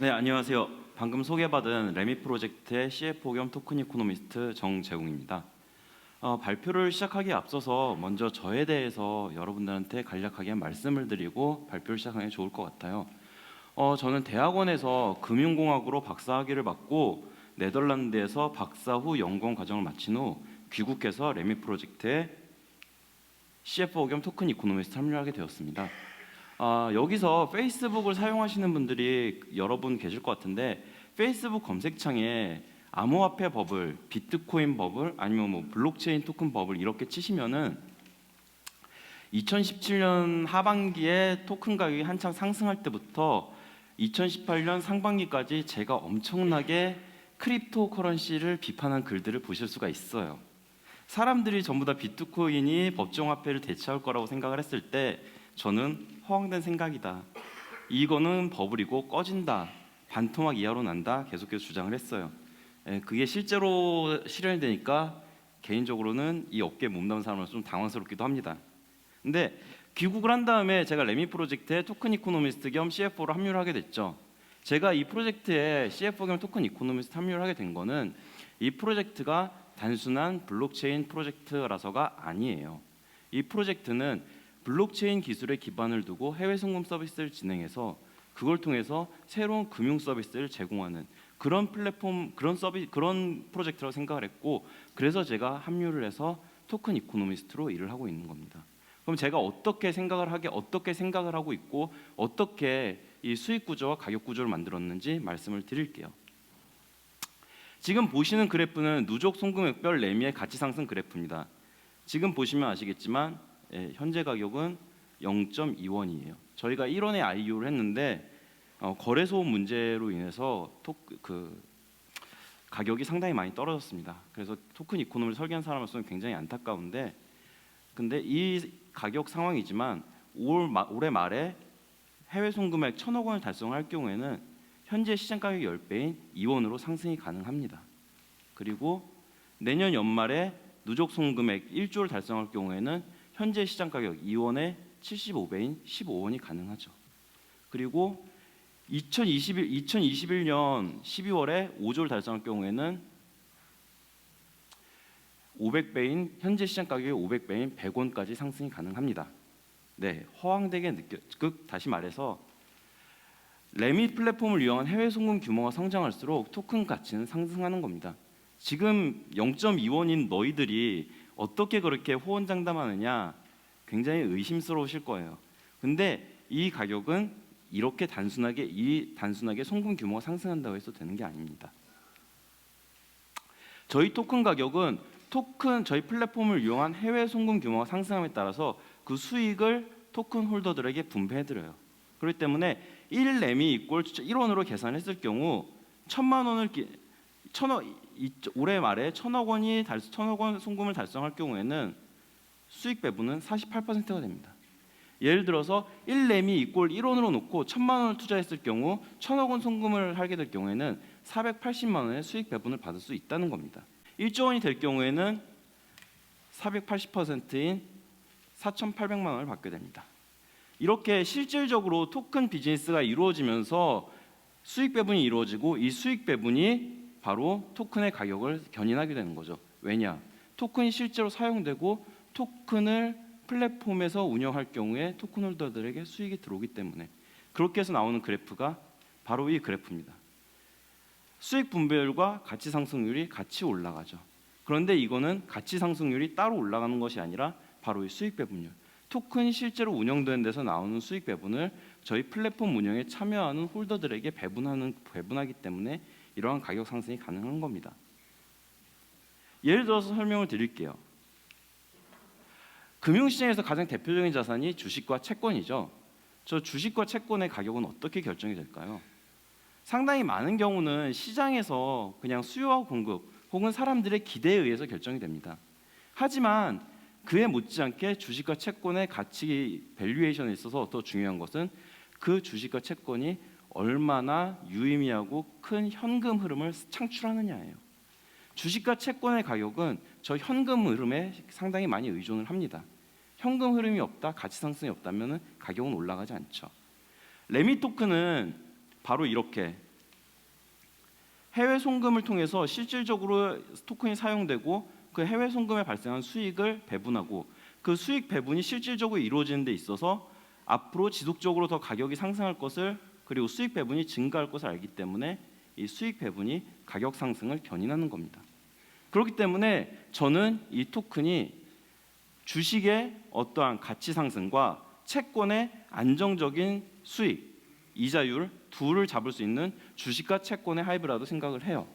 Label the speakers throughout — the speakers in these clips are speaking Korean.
Speaker 1: 네, 안녕하세요. 방금 소개받은 레미 프로젝트의 CFO 겸 토큰 이코노미스트 정재웅입니다. 발표를 시작하기에 앞서서 먼저 저에 대해서 여러분들한테 간략하게 말씀을 드리고 발표를 시작하는 게 좋을 것 같아요. 저는 대학원에서 금융공학으로 박사학위를 받고 네덜란드에서 박사 후 연구원 과정을 마친 후 귀국해서 레미 프로젝트에 CFO 겸 토큰 이코노미스트 합류하게 되었습니다. 여기서 페이스북을 사용하시는 분들이 여러 분 계실 것 같은데 페이스북 검색창에 암호화폐 버블, 비트코인 버블 아니면 뭐 블록체인 토큰 버블 이렇게 치시면은 2017년 하반기에 토큰 가격이 한창 상승할 때부터 2018년 상반기까지 제가 엄청나게 크립토 커런시를 비판한 글들을 보실 수가 있어요. 사람들이 전부 다 비트코인이 법정화폐를 대체할 거라고 생각을 했을 때 저는 허황된 생각이다. 이거는 버블이고 꺼진다. 반토막 이하로 난다. 계속해서 주장을 했어요. 그게 실제로 실현이 되니까 개인적으로는 이 업계에 몸담은 사람으로서 좀 당황스럽기도 합니다. 근데 귀국을 한 다음에 제가 레미 프로젝트에 토큰 이코노미스트 겸 CFO로 합류를 하게 됐죠. 제가 이 프로젝트에 CFO 겸 토큰 이코노미스트 합류를 하게 된 거는 이 프로젝트가 단순한 블록체인 프로젝트라서가 아니에요. 이 프로젝트는 블록체인 기술에 기반을 두고 해외 송금 서비스를 진행해서 그걸 통해서 새로운 금융 서비스를 제공하는 그런 플랫폼, 그런 프로젝트라고 생각을 했고, 그래서 제가 합류를 해서 토큰 이코노미스트로 일을 하고 있는 겁니다. 그럼 제가 어떻게 생각을 하고 있고 어떻게 이 수익 구조와 가격 구조를 만들었는지 말씀을 드릴게요. 지금 보시는 그래프는 누적 송금액별 레미의 가치 상승 그래프입니다. 지금 보시면 아시겠지만 현재 가격은 0.2원이에요. 저희가 1원에 IU를 했는데 거래소 문제로 인해서 가격이 상당히 많이 떨어졌습니다. 그래서 토큰 이코노미를 설계한 사람으로서는 굉장히 안타까운데, 근데 이 가격 상황이지만 올해 말에 해외 송금액 1,000억 원을 달성할 경우에는 현재 시장 가격의 10배인 2원으로 상승이 가능합니다. 그리고 내년 연말에 누적 송금액 1조를 달성할 경우에는 현재 시장 가격 2원의 75배인 15원이 가능하죠. 그리고 2021년 12월에 5조를 달성할 경우에는 500배인 현재 시장 가격의 500배인 100원까지 상승이 가능합니다. 네, 허황되게 다시 말해서 레미 플랫폼을 이용한 해외 송금 규모가 성장할수록 토큰 가치는 상승하는 겁니다. 지금 0.2원인 너희들이 어떻게 그렇게 호언장담하느냐 굉장히 의심스러우실 거예요. 근데 이 가격은 이렇게 단순하게 송금 규모가 상승한다고 해서 되는 게 아닙니다. 저희 토큰 가격은 저희 플랫폼을 이용한 해외 송금 규모가 상승함에 따라서 그 수익을 토큰 홀더들에게 분배해드려요. 그렇기 때문에 1레미 1원으로 계산했을 경우 1,000만 원을 올해 말에 1,000억 원 송금을 달성할 경우에는 수익 배분은 48%가 됩니다. 예를 들어서 1레미 1원으로 놓고 1,000만 원을 투자했을 경우 1,000억 원 송금을 하게 될 경우에는 480만 원의 수익 배분을 받을 수 있다는 겁니다. 1조 원이 될 경우에는 480%인 4,800만 원을 받게 됩니다. 이렇게 실질적으로 토큰 비즈니스가 이루어지면서 수익 배분이 이루어지고 이 수익 배분이 바로 토큰의 가격을 견인하게 되는 거죠. 왜냐? 토큰이 실제로 사용되고 토큰을 플랫폼에서 운영할 경우에 토큰 홀더들에게 수익이 들어오기 때문에 그렇게 해서 나오는 그래프가 바로 이 그래프입니다. 수익 분배율과 가치 상승률이 같이 올라가죠. 그런데 이거는 가치 상승률이 따로 올라가는 것이 아니라 바로 이 수익 배분율. 토큰이 실제로 운영되는 데서 나오는 수익 배분을 저희 플랫폼 운영에 참여하는 홀더들에게 배분하기 때문에 이러한 가격 상승이 가능한 겁니다. 예를 들어서 설명을 드릴게요. 금융시장에서 가장 대표적인 자산이 주식과 채권이죠. 저 주식과 채권의 가격은 어떻게 결정이 될까요? 상당히 많은 경우는 시장에서 그냥 수요와 공급 혹은 사람들의 기대에 의해서 결정이 됩니다. 하지만 그에 못지않게 주식과 채권의 가치 밸류에이션에 있어서 더 중요한 것은 그 주식과 채권이 얼마나 유의미하고 큰 현금 흐름을 창출하느냐예요. 주식과 채권의 가격은 저 현금 흐름에 상당히 많이 의존을 합니다. 현금 흐름이 없다, 가치 상승이 없다면 가격은 올라가지 않죠. 레미 토큰은 바로 이렇게 해외 송금을 통해서 실질적으로 토큰이 사용되고 그 해외 송금에 발생한 수익을 배분하고 그 수익 배분이 실질적으로 이루어지는 데 있어서 앞으로 지속적으로 더 가격이 상승할 것을, 그리고 수익 배분이 증가할 것을 알기 때문에 이 수익 배분이 가격 상승을 견인하는 겁니다. 그렇기 때문에 저는 이 토큰이 주식의 어떠한 가치 상승과 채권의 안정적인 수익, 이자율 둘을 잡을 수 있는 주식과 채권의 하이브라도 생각을 해요.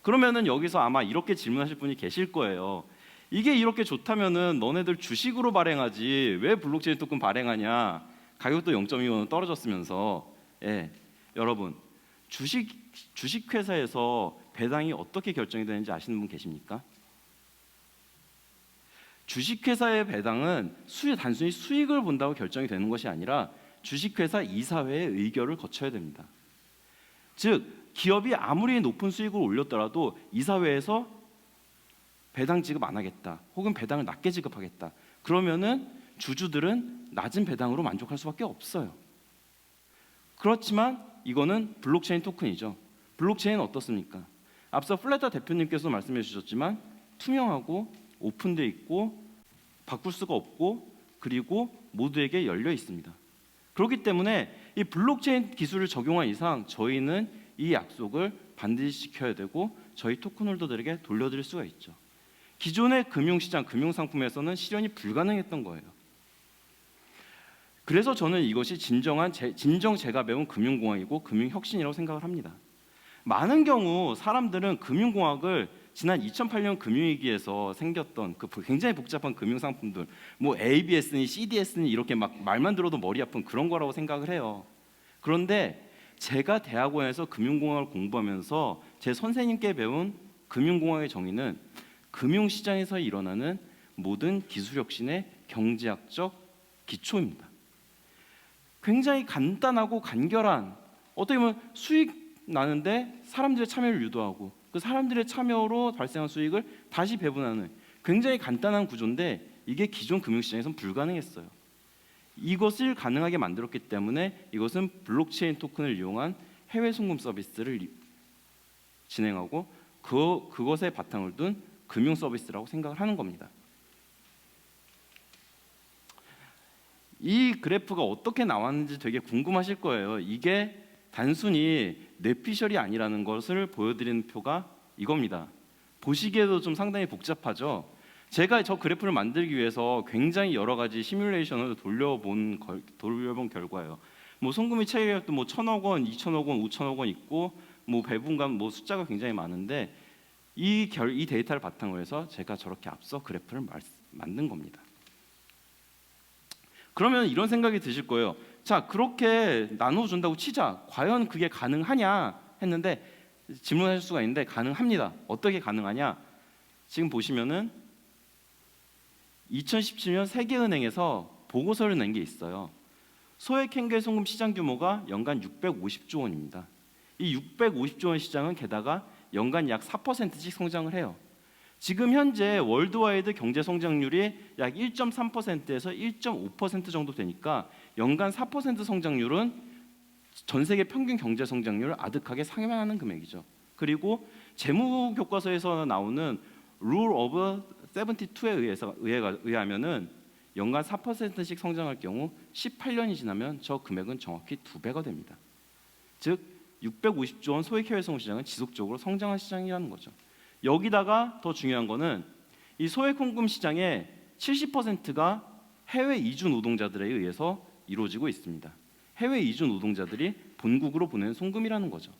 Speaker 1: 그러면은 여기서 아마 이렇게 질문하실 분이 계실 거예요. 이게 이렇게 좋다면은 너네들 주식으로 발행하지 왜 블록체인 토큰 발행하냐? 가격도 0.25원 떨어졌으면서. 예, 여러분 주식회사에서 배당이 어떻게 결정이 되는지 아시는 분 계십니까? 주식회사의 배당은 단순히 수익을 본다고 결정이 되는 것이 아니라 주식회사 이사회의 의결을 거쳐야 됩니다. 즉 기업이 아무리 높은 수익을 올렸더라도 이사회에서 배당 지급 안 하겠다, 혹은 배당을 낮게 지급하겠다, 그러면은 주주들은 낮은 배당으로 만족할 수밖에 없어요. 그렇지만 이거는 블록체인 토큰이죠. 블록체인은 어떻습니까? 앞서 플레타 대표님께서 말씀해 주셨지만 투명하고 오픈되어 있고 바꿀 수가 없고 그리고 모두에게 열려 있습니다. 그렇기 때문에 이 블록체인 기술을 적용한 이상 저희는 이 약속을 반드시 지켜야 되고 저희 토큰 홀더들에게 돌려드릴 수가 있죠. 기존의 금융시장, 금융상품에서는 실현이 불가능했던 거예요. 그래서 저는 이것이 진정 제가 배운 금융공학이고 금융혁신이라고 생각을 합니다. 많은 경우 사람들은 금융공학을 지난 2008년 금융위기에서 생겼던 그 굉장히 복잡한 금융상품들, 뭐 ABS니 CDS니 이렇게 막 말만 들어도 머리 아픈 그런 거라고 생각을 해요. 그런데 제가 대학원에서 금융공학을 공부하면서 제 선생님께 배운 금융공학의 정의는 금융시장에서 일어나는 모든 기술혁신의 경제학적 기초입니다. 굉장히 간단하고 간결한, 어떻게 보면 수익 나는데 사람들의 참여를 유도하고 그 사람들의 참여로 발생한 수익을 다시 배분하는 굉장히 간단한 구조인데 이게 기존 금융시장에서는 불가능했어요. 이것을 가능하게 만들었기 때문에 이것은 블록체인 토큰을 이용한 해외 송금 서비스를 진행하고 그것에 바탕을 둔 금융 서비스라고 생각을 하는 겁니다. 이 그래프가 어떻게 나왔는지 되게 궁금하실 거예요. 이게 단순히 뇌피셜이 아니라는 것을 보여드리는 표가 이겁니다. 보시기에도 좀 상당히 복잡하죠. 제가 저 그래프를 만들기 위해서 굉장히 여러 가지 시뮬레이션을 돌려본 결과예요. 뭐 송금이 체계도 뭐 1,000억 원, 2,000억 원, 5,000억 원 있고 뭐 배분감 뭐 숫자가 굉장히 많은데 이 데이터를 바탕으로 해서 제가 저렇게 앞서 그래프를 만든 겁니다. 그러면 이런 생각이 드실 거예요. 자, 그렇게 나눠준다고 치자. 과연 그게 가능하냐 했는데 질문하실 수가 있는데 가능합니다. 어떻게 가능하냐? 지금 보시면은 2017년 세계은행에서 보고서를 낸 게 있어요. 소액 행개 송금 시장 규모가 연간 650조 원입니다. 이 650조 원 시장은 게다가 연간 약 4%씩 성장을 해요. 지금 현재 월드와이드 경제 성장률이 약 1.3%에서 1.5% 정도 되니까 연간 4% 성장률은 전 세계 평균 경제 성장률을 아득하게 상회하는 금액이죠. 그리고 재무 교과서에서 나오는 룰 오브 72에 의하면은 연간 4%씩 성장할 경우 18년이 지나면 저 금액은 정확히 2배가 됩니다. 즉 650조 원 소액 해외 송금 시장은 지속적으로 성장한 시장이라는 거죠. 여기다가 더 중요한 거는 이 소액 송금 시장의 70%가 해외 이주 노동자들에 의해서 이루어지고 있습니다. 해외 이주 노동자들이 본국으로 보내는 송금이라는 거죠.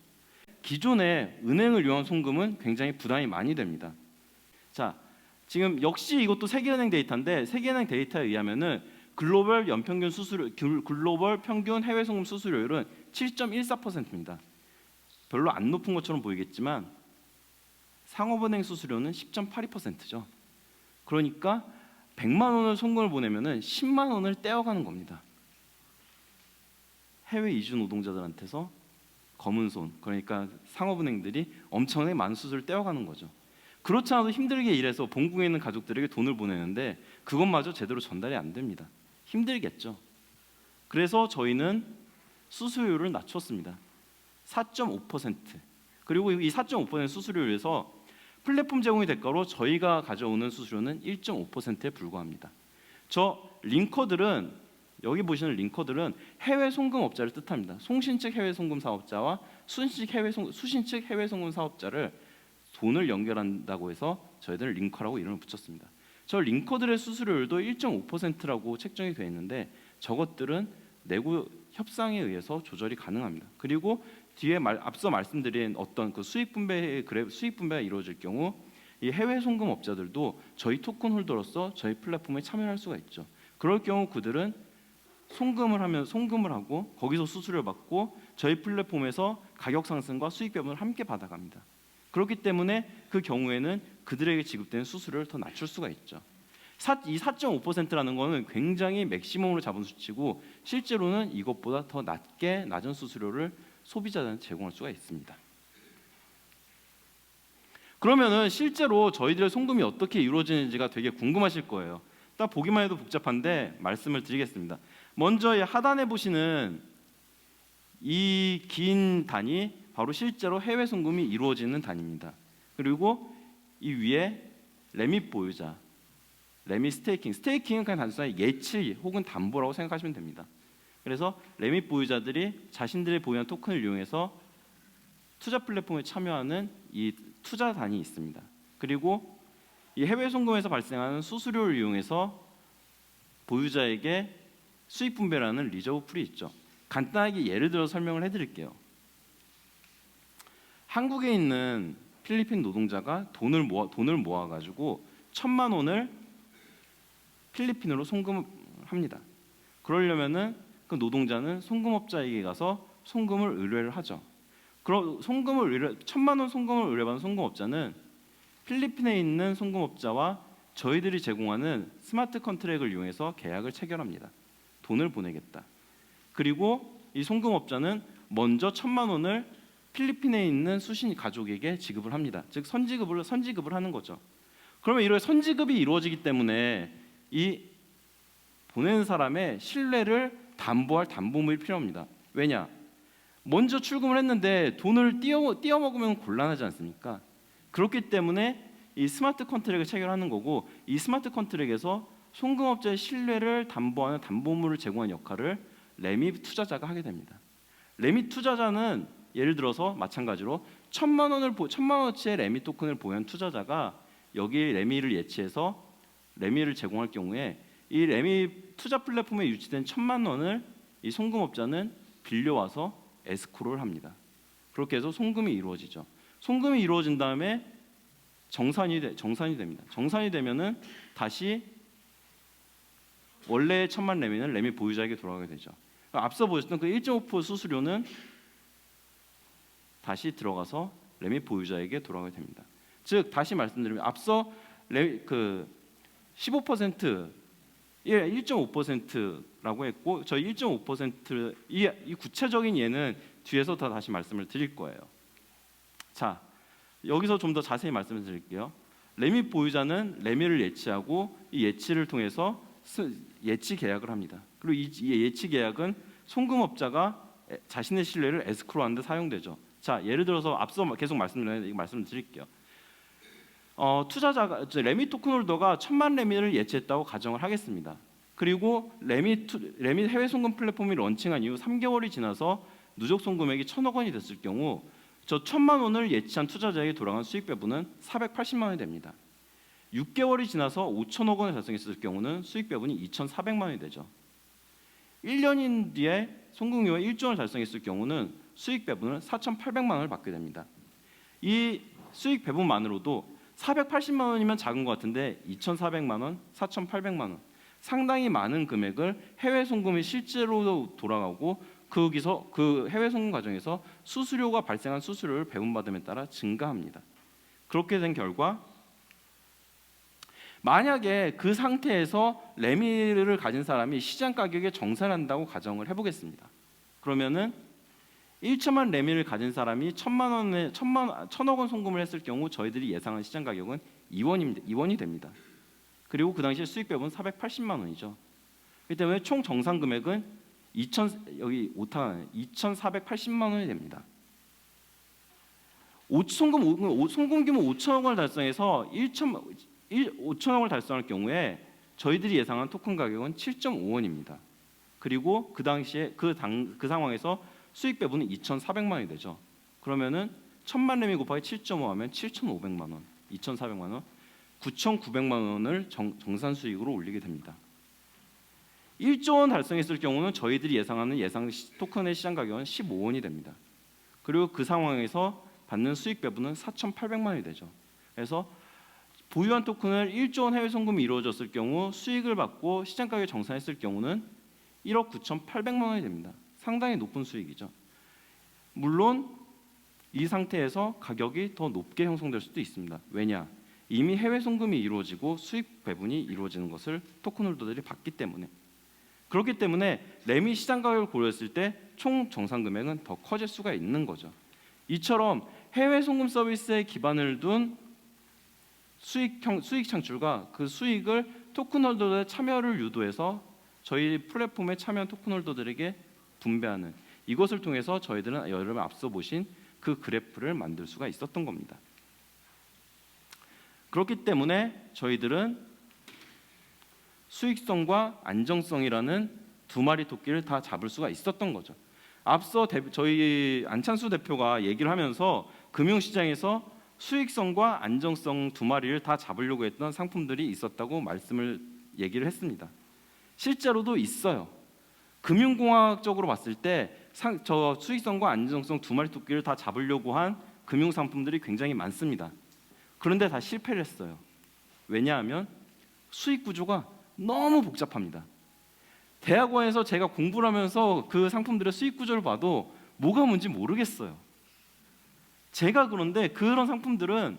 Speaker 1: 기존의 은행을 이용한 송금은 굉장히 부담이 많이 됩니다. 자, 지금 역시 이것도 세계은행 데이터인데 세계은행 데이터에 의하면은 글로벌 평균 해외 송금 수수료율은 7.14%입니다. 별로 안 높은 것처럼 보이겠지만 상업은행 수수료는 10.82%죠. 그러니까 100만 원을 송금을 보내면은 10만 원을 떼어가는 겁니다. 해외 이주 노동자들한테서 검은 손, 그러니까 상업은행들이 엄청나게 많은 수수료를 떼어가는 거죠. 그렇지 않아도 힘들게 일해서 본국에 있는 가족들에게 돈을 보내는데 그것마저 제대로 전달이 안 됩니다. 힘들겠죠. 그래서 저희는 수수료를 낮췄습니다. 4.5%. 그리고 이 4.5% 수수료에서 플랫폼 제공의 대가로 저희가 가져오는 수수료는 1.5%에 불과합니다. 저 링커들은 여기 보시는 링커들은 해외 송금업자를 뜻합니다. 송신측 해외 송금 사업자와 수신측 해외 송금 사업자를 돈을 연결한다고 해서 저희들은 링커라고 이름을 붙였습니다. 저 링커들의 수수료율도 1.5%라고 책정이 되어 있는데 저것들은 내부 협상에 의해서 조절이 가능합니다. 그리고 뒤에 앞서 말씀드린 어떤 그 수익 분배가 이루어질 경우 이 해외 송금업자들도 저희 토큰 홀더로서 저희 플랫폼에 참여할 수가 있죠. 그럴 경우 그들은 송금을 하고 거기서 수수료 받고 저희 플랫폼에서 가격 상승과 수익 배분을 함께 받아갑니다. 그렇기 때문에 그 경우에는 그들에게 지급되는 수수료를 더 낮출 수가 있죠. 이 4.5%라는 것은 굉장히 맥시멈으로 잡은 수치고 실제로는 이것보다 더 낮은 수수료를 소비자들한테 제공할 수가 있습니다. 그러면은 실제로 저희들의 송금이 어떻게 이루어지는지가 되게 궁금하실 거예요. 딱 보기만 해도 복잡한데 말씀을 드리겠습니다. 먼저 이 하단에 보시는 이 긴 단이 바로 실제로 해외 송금이 이루어지는 단입니다. 그리고 이 위에 레밋 보유자, 레밋 스테이킹은 그냥 단순하게 예치 혹은 담보라고 생각하시면 됩니다. 그래서 레밋 보유자들이 자신들의 보유한 토큰을 이용해서 투자 플랫폼에 참여하는 이 투자 단이 있습니다. 그리고 이 해외 송금에서 발생하는 수수료를 이용해서 보유자에게 수익 분배라는 리저브 풀이 있죠. 간단하게 예를 들어 설명을 해드릴게요. 한국에 있는 필리핀 노동자가 돈을 모아가지고 1,000만 원을 필리핀으로 송금합니다. 그러려면은 그 노동자는 송금업자에게 가서 송금을 의뢰를 하죠. 그럼 1,000만 원 송금을 의뢰받은 송금업자는 필리핀에 있는 송금업자와 저희들이 제공하는 스마트 컨트랙을 이용해서 계약을 체결합니다. 돈을 보내겠다. 그리고 이 송금업자는 먼저 1,000만 원을 필리핀에 있는 수신 가족에게 지급을 합니다. 즉 선지급을 하는 거죠. 그러면 이런 선지급이 이루어지기 때문에 이 보내는 사람의 신뢰를 담보할 담보물이 필요합니다. 왜냐? 먼저 출금을 했는데 돈을 띄어 먹으면 곤란하지 않습니까? 그렇기 때문에 이 스마트 컨트랙을 체결하는 거고 이 스마트 컨트랙에서 송금업자의 신뢰를 담보하는 담보물을 제공하는 역할을 레밋 투자자가 하게 됩니다. 레밋 투자자는 예를 들어서 마찬가지로 1,000만 원어치의 레밋 토큰을 보유한 투자자가 여기 레밋을 예치해서 레밋을 제공할 경우에 이 레밋 투자 플랫폼에 유치된 1,000만 원을 이 송금업자는 빌려와서 에스크로를 합니다. 그렇게 해서 송금이 이루어지죠. 송금이 이루어진 다음에 정산이 됩니다. 정산이 되면은 다시 원래의 1,000만 레밋은 레밋 보유자에게 돌아가게 되죠. 앞서 보셨던 그 1.5% 수수료는 다시 들어가서 레밋 보유자에게 돌아가게 됩니다. 즉 다시 말씀드리면 앞서 15% 1.5%라고 했고 저희 1.5% 이 구체적인 예는 뒤에서 더 다시 말씀을 드릴 거예요. 자, 여기서 좀 더 자세히 말씀을 드릴게요. 레밋 보유자는 레밋을 예치하고 이 예치를 통해서 예치 계약을 합니다. 그리고 이 예치 계약은 송금업자가 자신의 신뢰를 에스크로하는 데 사용되죠. 자, 예를 들어서 앞서 계속 말씀드릴게요. 투자자가 레밋 토큰 홀더가 1,000만 레밋을 예치했다고 가정을 하겠습니다. 그리고 레밋 해외 송금 플랫폼이 런칭한 이후 3개월이 지나서 누적 송금액이 1,000억 원이 됐을 경우 저 1,000만 원을 예치한 투자자에게 돌아간 수익 배분은 480만 원이 됩니다. 6개월이 지나서 5,000억 원을 달성했을 경우는 수익 배분이 2,400만 원이 되죠. 1년인 뒤에 송금 이후에 1조 원을 달성했을 경우는 수익 배분을 4,800만 원을 받게 됩니다. 이 수익 배분만으로도 480만 원이면 작은 것 같은데 2,400만 원, 4,800만 원 상당히 많은 금액을 해외 송금이 실제로 돌아가고 거기서 그 해외 송금 과정에서 수수료가 발생한 수수료를 배분받음에 따라 증가합니다. 그렇게 된 결과 만약에 그 상태에서 레밋을 가진 사람이 시장 가격에 정산한다고 가정을 해보겠습니다. 그러면은 1천만 레밋을 가진 사람이 1,000억 원 송금을 했을 경우 저희들이 예상한 시장 가격은 2원이 됩니다. 그리고 그 당시에 수익 배분은 480만 원이죠. 그렇기 때문에 총 정산 금액은 2,480만 원이 됩니다. 송금 규모 5천억 원을 달성해서 5천억을 달성할 경우에 저희들이 예상한 토큰 가격은 7.5원입니다. 그리고 그 당시에 그 상황에서 수익 배분은 2,400만 원이 되죠. 그러면은 1,000만 레미 곱하기 7.5 하면 7,500만 원, 2,400만 원, 9,900만 원을 정산 수익으로 올리게 됩니다. 1조 원 달성했을 경우는 저희들이 예상하는 토큰의 시장 가격은 15원이 됩니다. 그리고 그 상황에서 받는 수익 배분은 4,800만 원이 되죠. 그래서 보유한 토큰을 1조 원 해외 송금이 이루어졌을 경우 수익을 받고 시장 가격에 정산했을 경우는 1억 9,800만 원이 됩니다. 상당히 높은 수익이죠. 물론 이 상태에서 가격이 더 높게 형성될 수도 있습니다. 왜냐? 이미 해외 송금이 이루어지고 수익 배분이 이루어지는 것을 토큰 홀더들이 봤기 때문에. 그렇기 때문에 레미 시장 가격을 고려했을 때 총 정산 금액은 더 커질 수가 있는 거죠. 이처럼 해외 송금 서비스에 기반을 둔 수익 창출과 그 수익을 토큰 홀더들의 참여를 유도해서 저희 플랫폼에 참여한 토큰 홀더들에게 분배하는, 이것을 통해서 저희들은 여러분 앞서 보신 그 그래프를 만들 수가 있었던 겁니다. 그렇기 때문에 저희들은 수익성과 안정성이라는 두 마리 토끼를 다 잡을 수가 있었던 거죠. 앞서 저희 안찬수 대표가 얘기를 하면서 금융시장에서 수익성과 안정성 두 마리를 다 잡으려고 했던 상품들이 있었다고 얘기를 했습니다. 실제로도 있어요. 금융공학적으로 봤을 때 저 수익성과 안정성 두 마리 토끼를 다 잡으려고 한 금융 상품들이 굉장히 많습니다. 그런데 다 실패를 했어요. 왜냐하면 수익 구조가 너무 복잡합니다. 대학원에서 제가 공부를 하면서 그 상품들의 수익 구조를 봐도 뭐가 뭔지 모르겠어요. 제가 그런데 그런 상품들은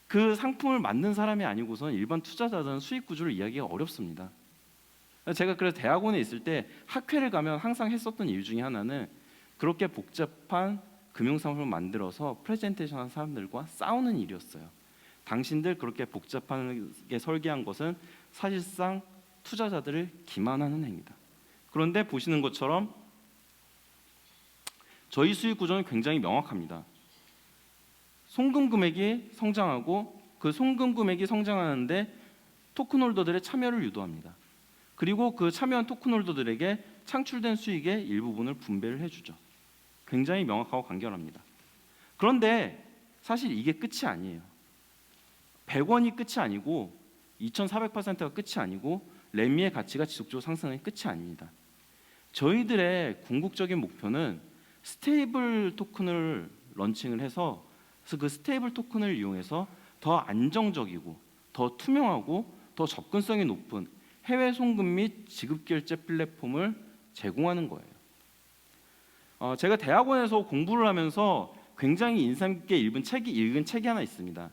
Speaker 1: 그 상품을 만든 사람이 아니고선 일반 투자자들은 수익 구조를 이해하기가 어렵습니다. 제가 그래서 대학원에 있을 때 학회를 가면 항상 했었던 일 중에 하나는 그렇게 복잡한 금융상품을 만들어서 프레젠테이션한 사람들과 싸우는 일이었어요. 당신들 그렇게 복잡하게 설계한 것은 사실상 투자자들을 기만하는 행위다. 그런데 보시는 것처럼 저희 수익 구조는 굉장히 명확합니다. 송금 금액이 성장하고 그 송금 금액이 성장하는데 토큰 홀더들의 참여를 유도합니다. 그리고 그 참여한 토큰 홀더들에게 창출된 수익의 일부분을 분배를 해주죠. 굉장히 명확하고 간결합니다. 그런데 사실 이게 끝이 아니에요. 100원이 끝이 아니고 2,400%가 끝이 아니고 레미의 가치가 지속적으로 상승하는 끝이 아닙니다. 저희들의 궁극적인 목표는 스테이블 토큰을 런칭을 해서 그 스테이블 토큰을 이용해서 더 안정적이고 더 투명하고 더 접근성이 높은 해외 송금 및 지급 결제 플랫폼을 제공하는 거예요. 제가 대학원에서 공부를 하면서 굉장히 인상 깊게 읽은 책이 하나 있습니다.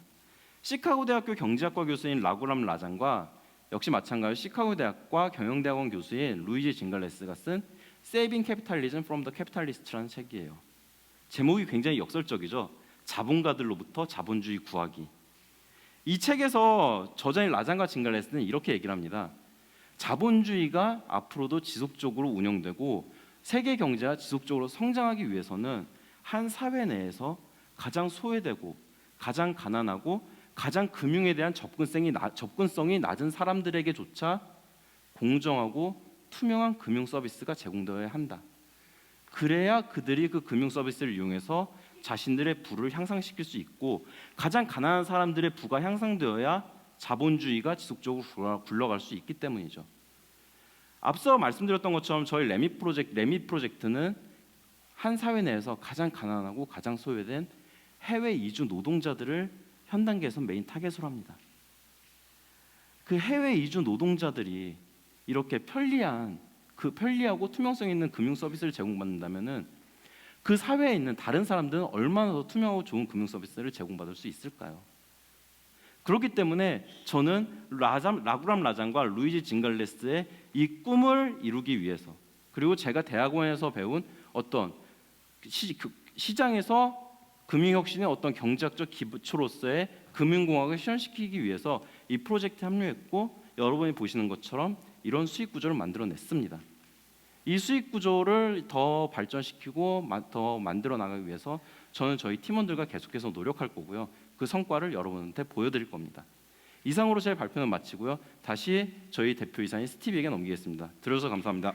Speaker 1: 시카고 대학교 경제학과 교수인 라구람 라잔과 역시 마찬가지로 시카고 대학과 경영대학원 교수인 루이지 징갈레스가 쓴 Saving Capitalism from the Capitalist라는 책이에요. 제목이 굉장히 역설적이죠. 자본가들로부터 자본주의 구하기. 이 책에서 저자인 라잔과 징갈레스는 이렇게 얘기를 합니다. 자본주의가 앞으로도 지속적으로 운영되고 세계 경제가 지속적으로 성장하기 위해서는 한 사회 내에서 가장 소외되고 가장 가난하고 가장 금융에 대한 접근성이 낮은 사람들에게조차 공정하고 투명한 금융 서비스가 제공되어야 한다. 그래야 그들이 그 금융 서비스를 이용해서 자신들의 부를 향상시킬 수 있고 가장 가난한 사람들의 부가 향상되어야 자본주의가 지속적으로 굴러갈 수 있기 때문이죠. 앞서 말씀드렸던 것처럼 저희 레미 프로젝트는 한 사회 내에서 가장 가난하고 가장 소외된 해외 이주 노동자들을 현 단계에서 메인 타겟으로 합니다. 그 해외 이주 노동자들이 이렇게 편리하고 투명성 있는 금융 서비스를 제공받는다면은 그 사회에 있는 다른 사람들은 얼마나 더 투명하고 좋은 금융 서비스를 제공받을 수 있을까요? 그렇기 때문에 저는 라구람 라잔과 루이지 징갈레스의 이 꿈을 이루기 위해서, 그리고 제가 대학원에서 배운 어떤 시장에서 금융혁신의 어떤 경제학적 기초로서의 금융공학을 실현시키기 위해서 이 프로젝트에 합류했고 여러분이 보시는 것처럼 이런 수익 구조를 만들어냈습니다. 이 수익 구조를 더 발전시키고 더 만들어 나가기 위해서 저는 저희 팀원들과 계속해서 노력할 거고요. 그 성과를 여러분한테 보여드릴 겁니다. 이상으로 제 발표는 마치고요. 다시 저희 대표이사인 스티브에게 넘기겠습니다. 들어주셔서 감사합니다.